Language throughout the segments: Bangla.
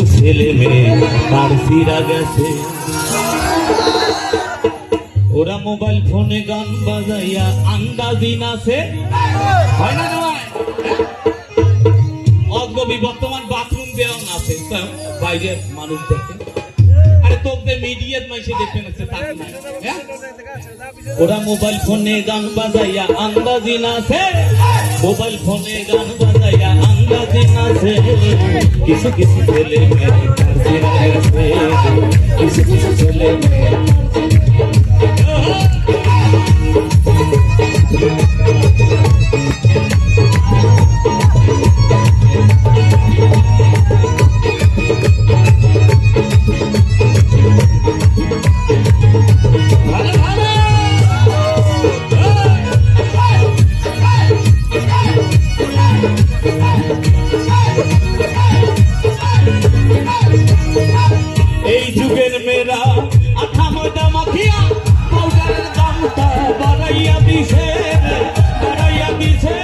কিছু ছেলে মেয়ে তার ফিরা গেছে, ওরা মোবাইল ফোনে গান বাজাইয়া আন্দাজি নাচে। হয় না নয়? অগবি বর্তমান বাথরুম দেওয়া নাচে, বাইরের মানুষ দেখে। আরে তোকে মিডিয়াত মাইসে দেখে নাচে, তার নাই। ওরা মোবাইল ফোনে গান বাজাইয়া আন্দাজি নাচে, মোবাইল ফোনে গান বাজাইয়া আন্দাজি নাচে। কিছু কিছু ছেলে মেয়ে তার ফিরা গেছে, কিছু কিছু ছেলে মেয়ে। এই যুগের মেয়েরা আঠা ময়দা মাখিয়া পাউডারের দামটা বাড়াইয়া দিছে, বাড়াইয়া দিছে।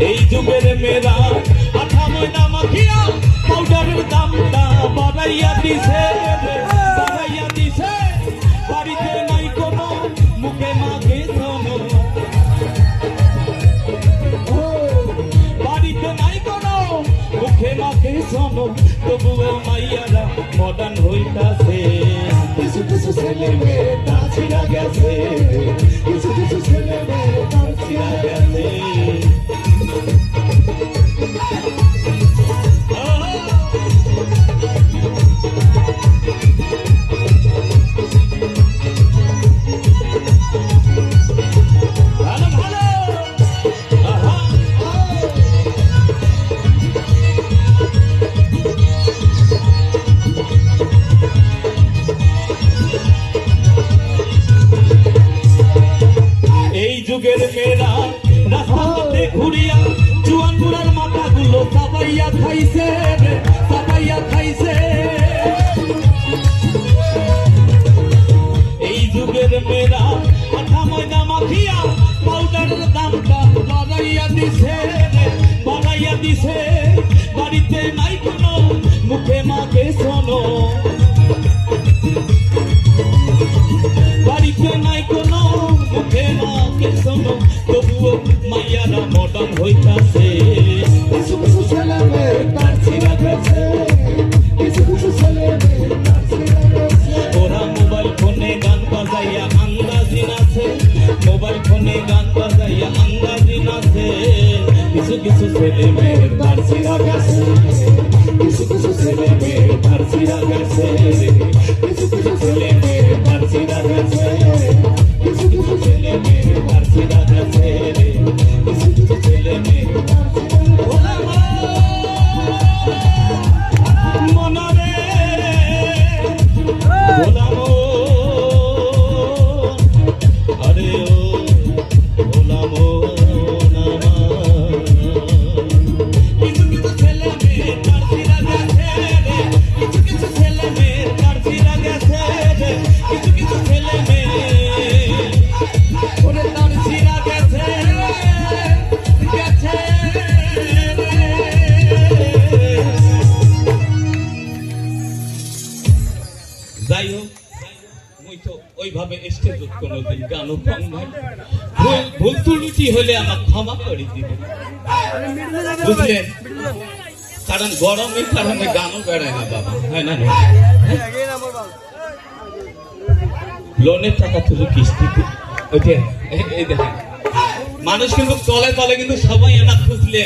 এই যুগের মেয়েরা আঠা ময়দা মাখিয়া পাউডারের দামটা বাড়াইয়া দিছে, বাড়াইয়া দিছে। বাড়িতে নাই কোনো মুখে মাখে শোনো, বাড়িতে নাই কোনো মুখে মাখে শোনো, তবুও মাইয়ারা মডার্ন হইতাছে। কিছু কিছু ছেলে মেয়ে তার ছিড়া গেছে, কিছু কিছু ছেলে মেয়ে তার ছিড়া গেছে। এই যুগের মেয়েরা রাস্তাতে ঘুরিয়া জুয়ান বুড়ার মাথাগুলো চাবাইয়া খাইছে, চাবাইয়া খাইছে। এই যুগের মেয়েরা আঠা ময়দা মাখিয়া পাউডারের দামটা বাড়াইয়া দিছে, বাড়াইয়া দিছে। বাড়িতে নাই কোনো মুখে মাখে শোনো, বাড়িতে নাই কোনো মুখে মাখে শোনো, তবুও মাইয়ারা মডার্ন হইতাছে। কিছু কিছু ছেলে মেয়ে তার ছিড়া গেছে, কিছু কিছু ছেলে মেয়ে তার ছিড়া গেছে। ওরা মোবাইল ফোনে গান বাজাইয়া আন্দাজি নাচে, মোবাইল ফোনে গান বাজাইয়া আন্দাজি নাচে। কিছু কিছু ছেলে মেয়ে তার ছিড়া গেছে, কিছু কিছু ছেলে মেয়ে তার ছিড়া গেছে, কিছু কিছু ছেলে মেয়ে তার ছিড়া গেছে, কিছু কিছু ছেলে মেয়ে তার ছিড়া গেছে, কিছু কিছু ছেলে মেয়ে তার ছিড়া গেছে। মনরে গোলামো, আরে ও গোলামো নামা। কিছু কিছু ছেলে মেয়ে তার ছিড়া গেছে, কিছু কিছু ছেলে মেয়ে তার ছিড়া গেছে, কিছু কিছু ছেলে মেয়ে ওরে তার ছিড়া গেছে, গেছে। যাই হোক, মুই তো ওইভাবে স্টেজত কোনোদিন গানও কম নাই। ভুল ত্রুটি হলে আমার ক্ষমা করে দিবেন, বুঝলেন? কারণ গরমের কারণে গানও বেড়ায় না বাবা, হয় না? লোনের টাকা তুলে কিস্তিতে, ওইটা এই দেখেন মানুষ কিন্তু তলে তলে কিন্তু সবাই এনা খুঁজলে